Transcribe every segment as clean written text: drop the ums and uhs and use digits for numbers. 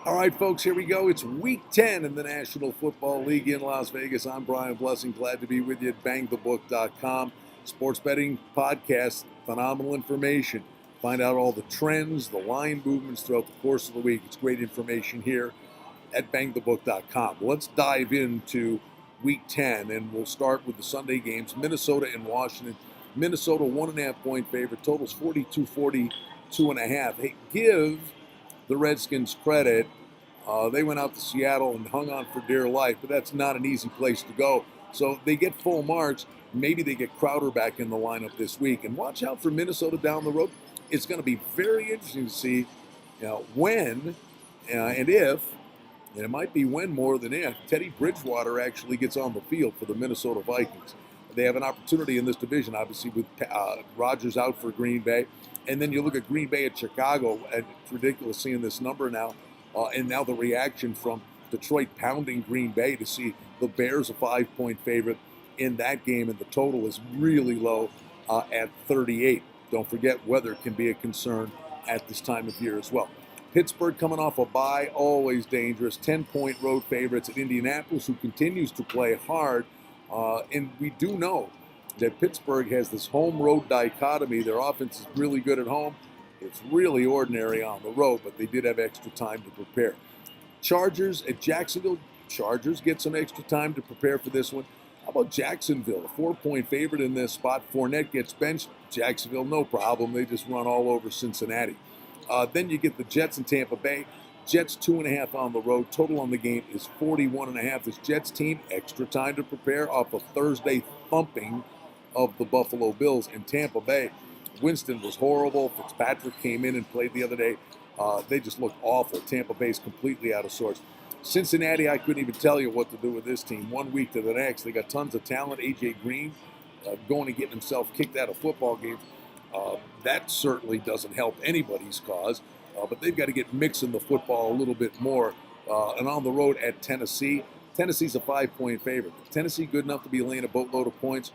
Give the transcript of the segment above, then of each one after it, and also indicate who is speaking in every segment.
Speaker 1: All right, folks, here we go. It's week 10 in the National Football League in Las Vegas. I'm Brian Blessing. Glad to be with you at bangthebook.com. Sports betting podcast, phenomenal information. Find out all the trends, the line movements throughout the course of the week. It's great information here at bangthebook.com. Let's dive into week 10, and we'll start with the Sunday games. Minnesota and Washington. Minnesota, 1.5-point favorite. Totals 42-42.5. Hey, give the Redskins credit. They went out to Seattle and hung on for dear life, but that's not an easy place to go. So they get full marks. Maybe they get Crowder back in the lineup this week. And watch out for Minnesota down the road. It's going to be very interesting to see when and if, and it might be when more than if, Teddy Bridgewater actually gets on the field for the Minnesota Vikings. They have an opportunity in this division, obviously, with Rodgers out for Green Bay. And then you look at Green Bay at Chicago, and it's ridiculous seeing this number now. And now the reaction from Detroit pounding Green Bay to see the Bears a 5-point favorite in that game, and the total is really low at 38. Don't forget, weather can be a concern at this time of year as well. Pittsburgh coming off a bye, always dangerous. 10-point road favorites at Indianapolis, who continues to play hard. And we do know that Pittsburgh has this home-road dichotomy. Their offense is really good at home. It's really ordinary on the road, but they did have extra time to prepare. Chargers at Jacksonville. Chargers get some extra time to prepare for this one. How about Jacksonville, a 4-point favorite in this spot? Fournette gets benched. Jacksonville, no problem. They just run all over Cincinnati. Then you get the Jets and Tampa Bay. Jets 2.5 on the road. Total on the game is 41.5. This Jets team, extra time to prepare off a Thursday thumping of the Buffalo Bills in Tampa Bay. Winston was horrible. Fitzpatrick came in and played the other day. They just looked awful. Tampa Bay's completely out of sorts. Cincinnati, I couldn't even tell you what to do with this team. 1 week to the next, they got tons of talent. A.J. Green going and getting himself kicked out of football games. That certainly doesn't help anybody's cause. But they've got to get mixing the football a little bit more. And on the road at Tennessee. Tennessee's a 5-point favorite. Tennessee good enough to be laying a boatload of points.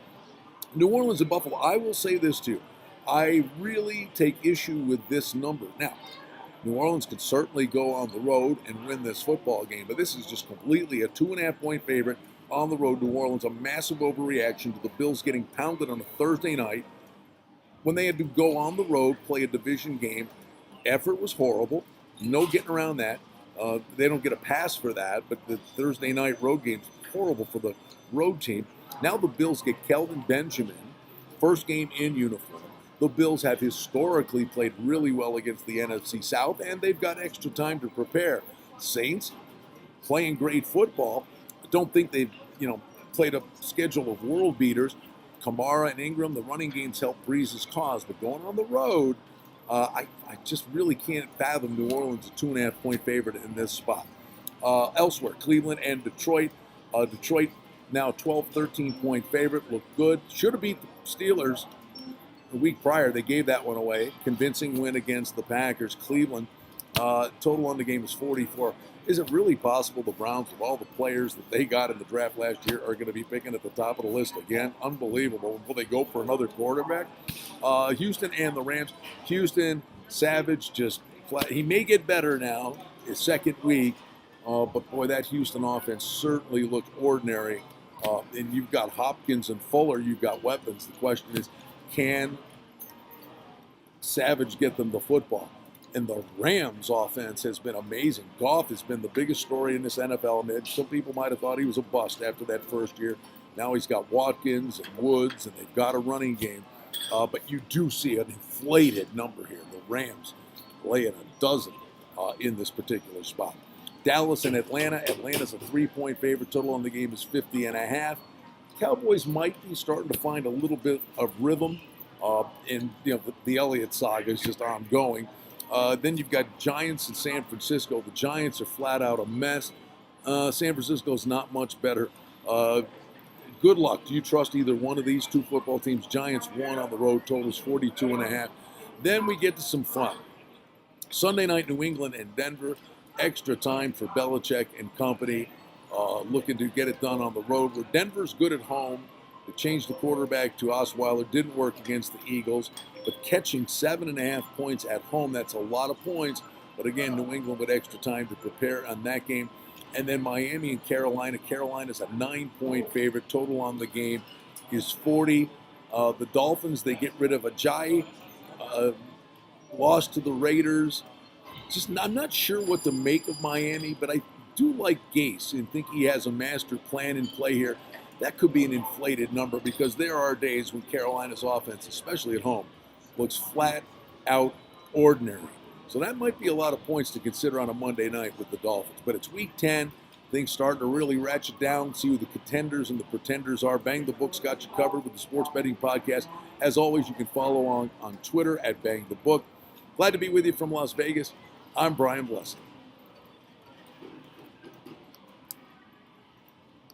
Speaker 1: New Orleans and Buffalo, I will say this to you. I really take issue with this number. Now, New Orleans could certainly go on the road and win this football game, but this is just completely a 2.5-point favorite on the road. New Orleans, a massive overreaction to the Bills getting pounded on a Thursday night when they had to go on the road, play a division game. Effort was horrible. No getting around that. They don't get a pass for that, but the Thursday night road game's horrible for the road team. Now the Bills get Kelvin Benjamin, first game in uniform. The Bills have historically played really well against the NFC South, and they've got extra time to prepare. Saints playing great football. I don't think they've, played a schedule of world beaters. Kamara and Ingram, the running games help Breeze's cause, but going on the road, I just really can't fathom New Orleans a 2.5-point favorite in this spot. Elsewhere, Cleveland and Detroit. Detroit now 12, 13-point favorite. Look good. Should have beat the Steelers the week prior. They gave that one away. Convincing win against the Packers. Cleveland, total on the game is 44. Is it really possible the Browns, with all the players that they got in the draft last year, are going to be picking at the top of the list again? Unbelievable. Will they go for another quarterback? Houston and the Rams. Houston, Savage, just flat. He may get better now, his second week, but boy, that Houston offense certainly looked ordinary. And you've got Hopkins and Fuller, you've got weapons. The question is, can Savage get them the football? And the Rams offense has been amazing. Goff has been the biggest story in this NFL. And some people might have thought he was a bust after that first year. Now he's got Watkins and Woods, and they've got a running game. But you do see an inflated number here. The Rams laying a dozen in this particular spot. Dallas and Atlanta. Atlanta's a 3-point favorite. Total on the game is 50.5. Cowboys might be starting to find a little bit of rhythm. And the Elliott saga is just ongoing. Then you've got Giants and San Francisco. The Giants are flat out a mess. San Francisco's not much better. Good luck. Do you trust either one of these two football teams? Giants won on the road. Totals 42.5. Then we get to some fun. Sunday night, New England and Denver. Extra time for Belichick and company. Looking to get it done on the road. Where Denver's good at home. They changed the quarterback to Osweiler. Didn't work against the Eagles. But catching 7.5 points at home, that's a lot of points. But again, New England with extra time to prepare on that game. And then Miami and Carolina. Carolina's a 9-point favorite. Total on the game is 40. The Dolphins, they get rid of Ajayi. Lost to the Raiders. I'm not sure what to make of Miami, but I do like Gase and think he has a master plan in play here. That could be an inflated number because there are days when Carolina's offense, especially at home, looks flat out ordinary. So that might be a lot of points to consider on a Monday night with the Dolphins. But it's week 10. Things starting to really ratchet down, see who the contenders and the pretenders are. Bang the Book's got you covered with the Sports Betting Podcast. As always, you can follow on Twitter at Bang the Book. Glad to be with you from Las Vegas. I'm Brian Blessing.